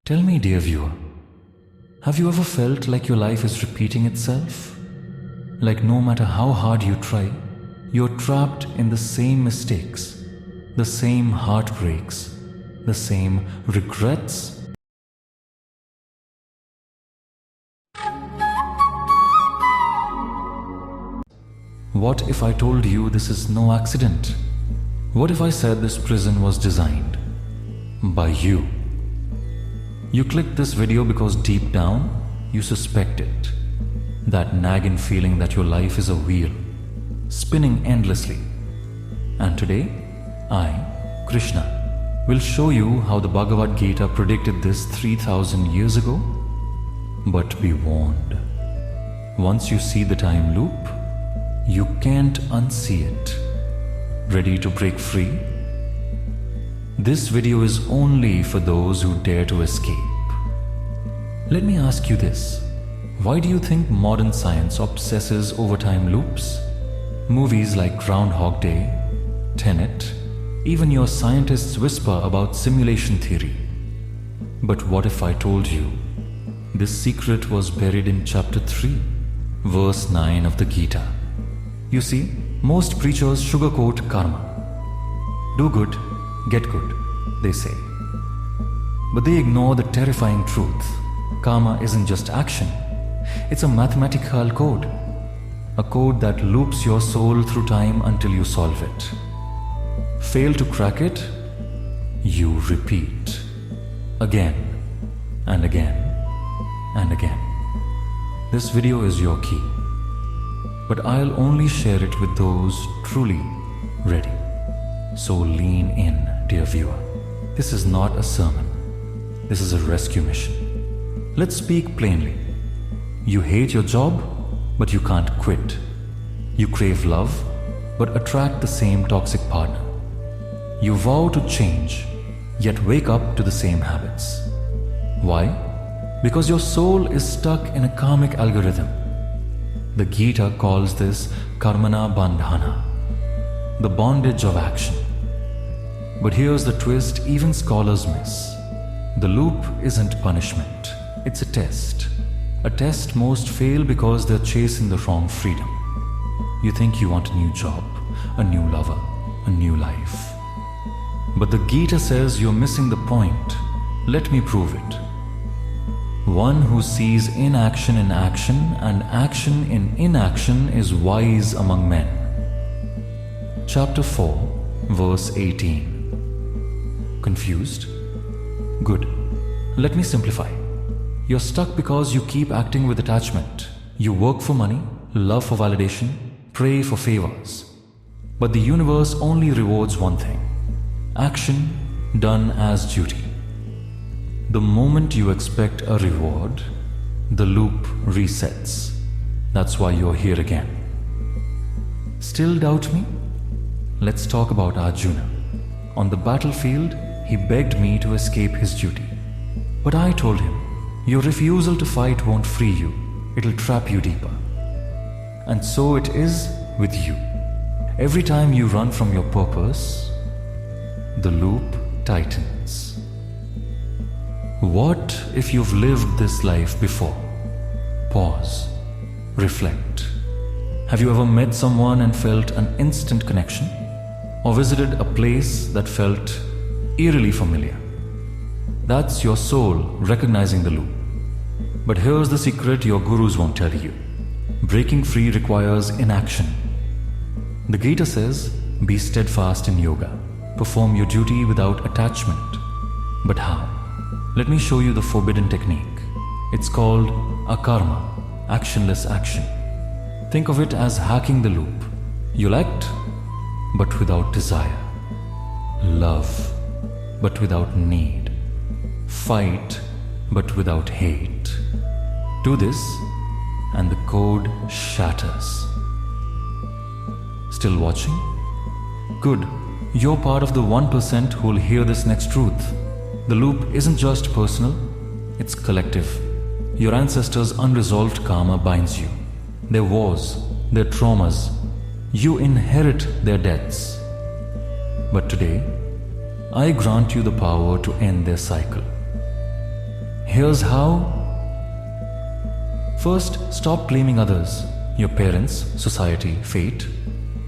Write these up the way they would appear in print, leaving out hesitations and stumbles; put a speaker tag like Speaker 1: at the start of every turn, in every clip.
Speaker 1: Tell me, dear viewer, have you ever felt like your life is repeating itself? Like no matter how hard you try, you're trapped in the same mistakes, the same heartbreaks, the same regrets? What if I told you this is no accident? What if I said this prison was designed by you? You clicked this video because deep down you suspect it. That nagging feeling that your life is a wheel, spinning endlessly. And today, I, Krishna, will show you how the Bhagavad Gita predicted this 3000 years ago. But be warned, once you see the time loop, you can't unsee it. Ready to break free? This video is only for those who dare to escape. Let me ask you this. Why do you think modern science obsesses over time loops? Movies like Groundhog Day, Tenet, even your scientists whisper about simulation theory. But what if I told you this secret was buried in chapter 3, verse 9 of the Gita? You see, most preachers sugarcoat karma. Do good, get good, they say. But they ignore the terrifying truth. Karma isn't just action. It's a mathematical code. A code that loops your soul through time until you solve it. Fail to crack it, you repeat. Again and again and again. This video is your key. But I'll only share it with those truly ready. So lean in, dear viewer. This is not a sermon. This is a rescue mission. Let's speak plainly. You hate your job, but you can't quit. You crave love, but attract the same toxic partner. You vow to change, yet wake up to the same habits. Why? Because your soul is stuck in a karmic algorithm. The Gita calls this karmana bandhana, the bondage of action. But here's the twist even scholars miss. The loop isn't punishment, it's a test. A test most fail because they're chasing the wrong freedom. You think you want a new job, a new lover, a new life. But the Gita says you're missing the point. Let me prove it. One who sees inaction in action and action in inaction is wise among men. Chapter 4, verse 18. Confused? Good. Let me simplify. You're stuck because you keep acting with attachment. You work for money, love for validation, pray for favors. But the universe only rewards one thing: action done as duty. The moment you expect a reward, the loop resets. That's why you're here again. Still doubt me? Let's talk about Arjuna. On the battlefield, he begged me to escape his duty. But I told him, your refusal to fight won't free you. It'll trap you deeper. And so it is with you. Every time you run from your purpose, the loop tightens. What if you've lived this life before? Pause. Reflect. Have you ever met someone and felt an instant connection? Or visited a place that felt eerily familiar? That's your soul recognizing the loop. But here's the secret your gurus won't tell you. Breaking free requires inaction. The Gita says, be steadfast in yoga. Perform your duty without attachment. But how? Let me show you the forbidden technique. It's called akarma, actionless action. Think of it as hacking the loop. You'll act, but without desire. Love, but without need. Fight, but without hate. Do this, and the code shatters. Still watching? Good. You're part of the 1% who will hear this next truth. The loop isn't just personal, it's collective. Your ancestors' unresolved karma binds you. Their wars, their traumas. You inherit their deaths. But today, I grant you the power to end their cycle. here's how. First, stop blaming others, your parents, society, fate.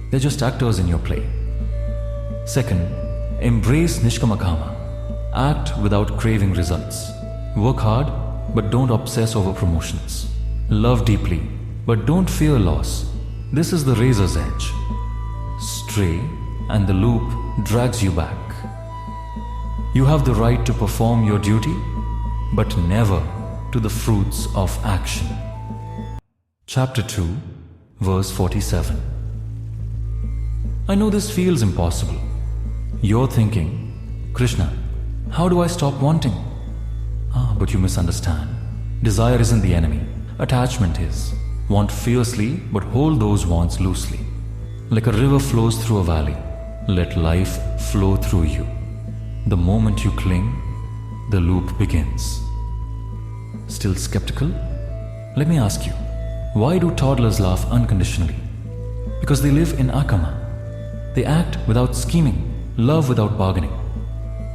Speaker 1: They're just actors in your play. Second, embrace Nishkamakama. Act without craving results. Work hard, but don't obsess over promotions. Love deeply, but don't fear loss. This is the razor's edge. Stray, and the loop drags you back. You have the right to perform your duty, but never to the fruits of action. Chapter 2, verse 47. I know this feels impossible. You're thinking, Krishna, how do I stop wanting? But you misunderstand. Desire isn't the enemy. Attachment is. Want fiercely, but hold those wants loosely. Like a river flows through a valley, let life flow through you. The moment you cling, the loop begins. Still skeptical? Let me ask you, why do toddlers laugh unconditionally? Because they live in akama. They act without scheming, love without bargaining.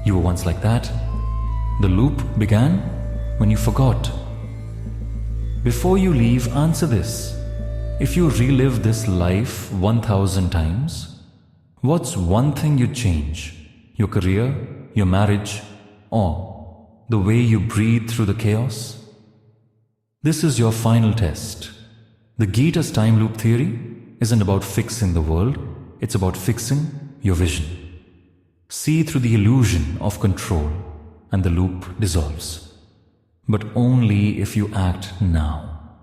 Speaker 1: You were once like that. The loop began when you forgot. Before you leave, answer this. If you relive this life 1,000 times, what's one thing you'd change? Your career, your marriage, or the way you breathe through the chaos? This is your final test. The Gita's time loop theory isn't about fixing the world, it's about fixing your vision. See through the illusion of control and the loop dissolves. But only if you act now.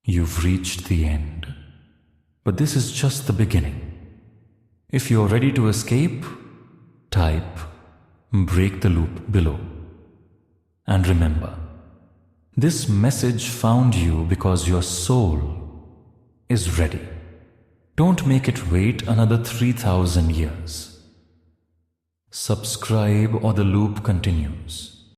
Speaker 1: You've reached the end. But this is just the beginning. If you're ready to escape, type break the loop below. And remember, this message found you because your soul is ready. Don't make it wait another 3,000 years. Subscribe or the loop continues.